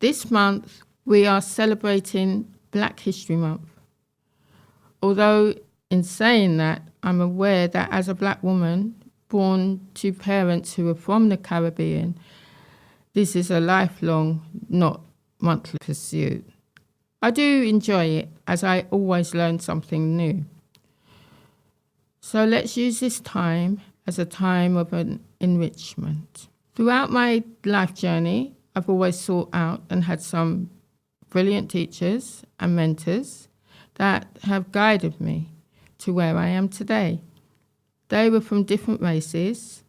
This month, we are celebrating Black History Month. Although in saying that, I'm aware that as a Black woman born to parents who are from the Caribbean, this is a lifelong, not monthly pursuit. I do enjoy it, as I always learn something new. So let's use this time as a time of an enrichment. Throughout my life journey, I've always sought out and had some brilliant teachers and mentors that have guided me to where I am today. They were from different races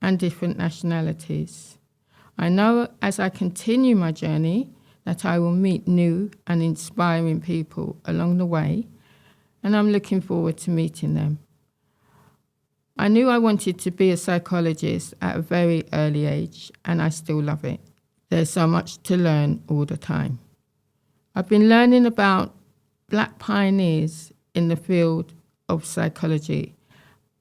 and different nationalities. I know as I continue my journey that I will meet new and inspiring people along the way, and I'm looking forward to meeting them. I knew I wanted to be a psychologist at a very early age, and I still love it. There's so much to learn all the time. I've been learning about Black pioneers in the field of psychology.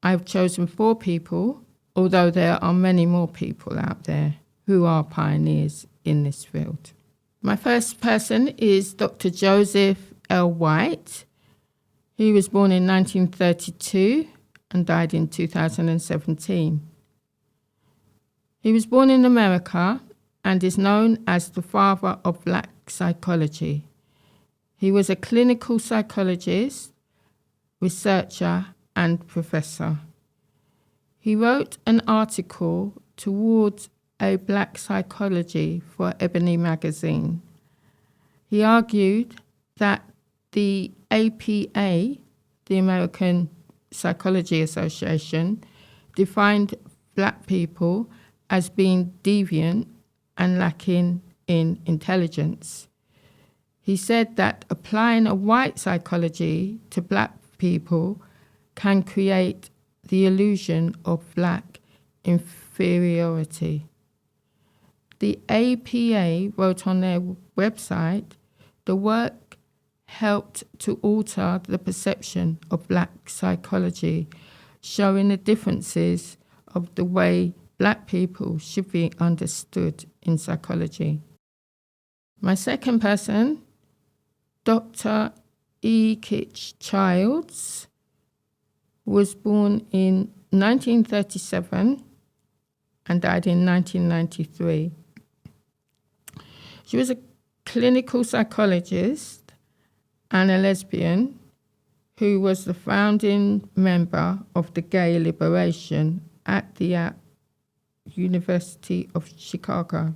I've chosen 4 people, although there are many more people out there who are pioneers in this field. My first person is Dr. Joseph L. White. He was born in 1932 and died in 2017. He was born in America and is known as the father of Black psychology. He was a clinical psychologist, researcher, and professor. He wrote an article towards a Black psychology for Ebony magazine. He argued that the APA, the American Psychology Association, defined Black people as being deviant and lacking in intelligence. He said that applying a white psychology to Black people can create the illusion of Black inferiority. The APA wrote on their website, the work helped to alter the perception of Black psychology, showing the differences of the way Black people should be understood in psychology. My second person, Dr. E. Kitch Childs, was born in 1937 and died in 1993. She was a clinical psychologist and a lesbian who was the founding member of the Gay Liberation at the University of Chicago.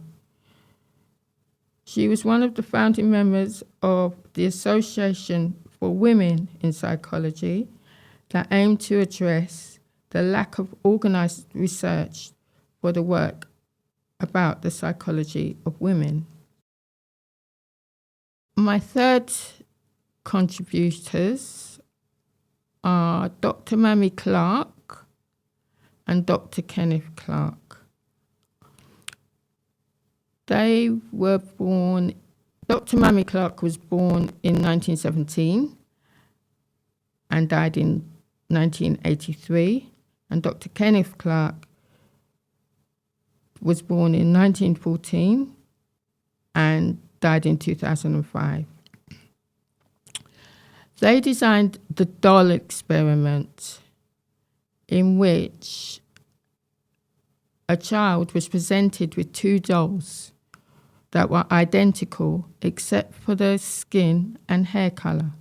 She was one of the founding members of the Association for Women in Psychology that aimed to address the lack of organized research for the work about the psychology of women. My third contributors are Dr. Mamie Clark and Dr. Kenneth Clark. They were born, Dr. Mamie Clark was born in 1917 and died in 1983, and Dr. Kenneth Clark was born in 1914 and died in 2005. They designed the doll experiment, in which a child was presented with 2 dolls that were identical except for their skin and hair color.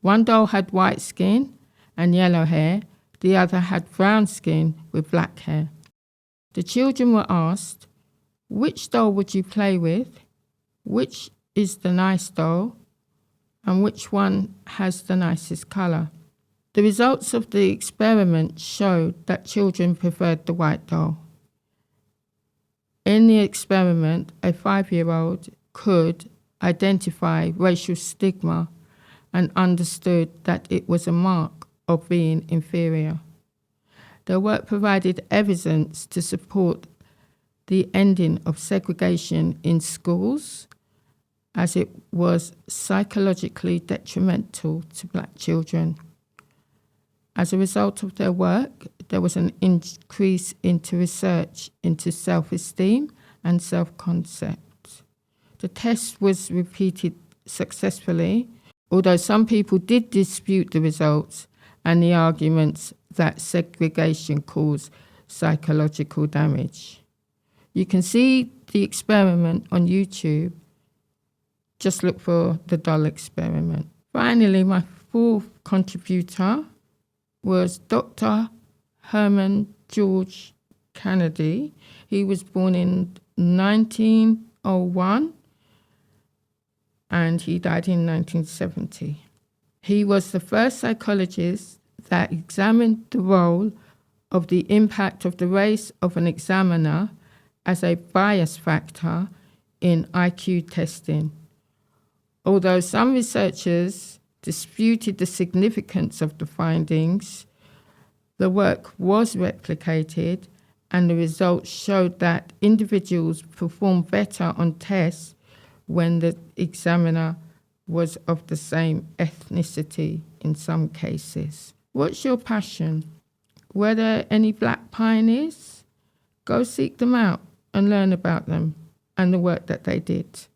One doll had white skin and yellow hair, the other had brown skin with black hair. The children were asked, which doll would you play with? Which is the nice doll? And which one has the nicest color? The results of the experiment showed that children preferred the white doll. In the experiment, a 5-year-old could identify racial stigma and understood that it was a mark of being inferior. Their work provided evidence to support the ending of segregation in schools, as it was psychologically detrimental to Black children. As a result of their work, there was an increase into research into self-esteem and self-concept. The test was repeated successfully, although some people did dispute the results and the arguments that segregation caused psychological damage. You can see the experiment on YouTube. Just look for the doll experiment. Finally, my fourth contributor was Dr. Herman George Kennedy. He was born in 1901 and he died in 1970. He was the first psychologist that examined the role of the impact of the race of an examiner as a bias factor in IQ testing. Although some researchers disputed the significance of the findings, the work was replicated and the results showed that individuals performed better on tests when the examiner was of the same ethnicity in some cases. What's your passion? Were there any Black pioneers? Go seek them out and learn about them and the work that they did.